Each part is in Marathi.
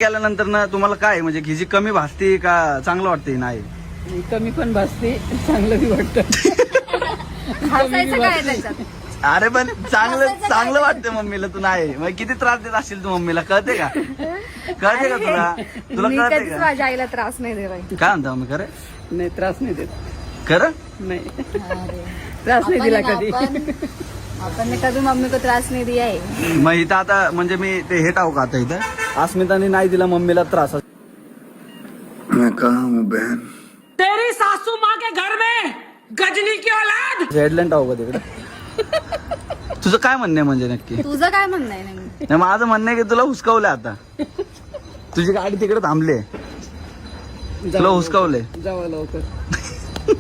केल्यानंतर ना तुम्हाला काय म्हणजे खिची कमी भासते का चांगलं वाटते? नाही कमी पण भासते, चांगलं बी वाटतं. हसायचं काय त्याच्यात? अरे पण चांगलं वाटतं मम्मीला. तू नाही मग किती त्रास देत असशील तू मम्मीला, कळते का? कळते का तुला मी कळते कधीच का? माझ्या आईला त्रास नाही देवाय. काय म्हणता मम्मी? खरं नाही, त्रास नाही देत. खरं नाही, त्रास नाही दिला कधी. आपण कधी मम्मी को त्रास नहीं दिया है. मग इथं आता म्हणजे मी ते हे टाकू का आता इथं? अस्मिताने नाही दिला मम्मीला त्रास. मैं कहाँ हूँ बहन? तेरी सासू माँ के घर में गजनी की औलाद. हेडलाईन टाकू का तिकडे? तुझं काय म्हणणं आहे म्हणजे नक्की? तुझं काय म्हणणं आहे? नाही नाही, माझं म्हणणं आहे की तुला हुसकावलंय आता. तुझी गाडी तिकडे थांबले, तुला हुसकावले. जावं लवकर.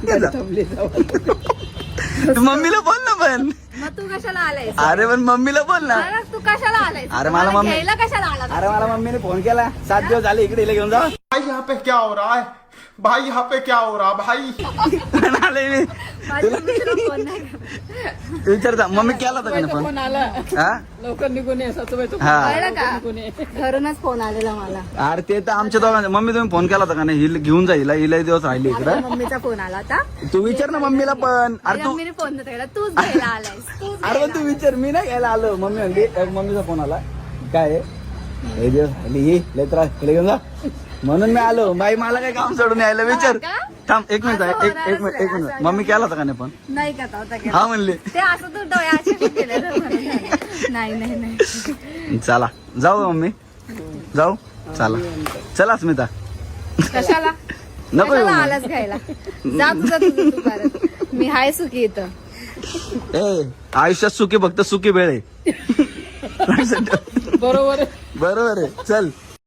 गाडी थांबली, जावं लवकर. तू मम्मीला बोल ना पण. मग तू कशाला आलायस? अरे पण मम्मीला बोल ना. अरे तू कशाला आलायस? अरे मला मम्मी- घ्यायला कशाला आला? अरे मला मम्मीने फोन केला, 7 दिवस झाले इकडे हिला घेऊन जा. भाई यहाँ पे क्या हो रहा है? भाई यहाँ पे क्या हो रहा भाई? आले मी. माझ्या मम्मीला फोन नाही करत. विचारता मम्मी केला होता का नाही फोन फोन? आला, हा लवकर निघून ये सासूबाई. तो हा. कळलं का? निघून ये. घरूनच फोन आलेला मला. अरे ते तर आमच्या दोघांचा. मम्मी तुम्ही फोन केला होता का नाही? हिला घेऊन जा, हिला दिवस राहिली आपल्या इकडं. मम्मीचा फोन आला होता. तू विचार ना मम्मीला पण. अरे माझ्या तू मम्मीने फोन नव्हता केला, तूच घ्यायला आलायस. तूच अरे पण तू विचार, मी नाही घ्यायला आलो. मम्मी म्हणली मम्मीचा फोन आला काय आहे? हे दिवस राहिली ही लय त्रास, हिला घेऊन जा म्हणून मी आलो. बाई मला काय काम सोडून यायला? विचार. का? थांब एक मिनिट असं एक होणारच मिनिट नाही, असं मम्मी केला होता का नाही पण? नाही का होता हा म्हणले. ते असं तू डोळे असे केले तर म्हणून झालं. नाही नाही नाही. चला जाऊ मम्मी, जाऊ. चला चला अस्मिता. कशाला नको येऊ कशाला मग. आलास घ्यायला? जा तुझं तू करत. मी हाय सुखी इथं. ए आयुष्यात सुखी फक्त सुखी वेळ आहे. बरोबर. बरोबर आहे. चल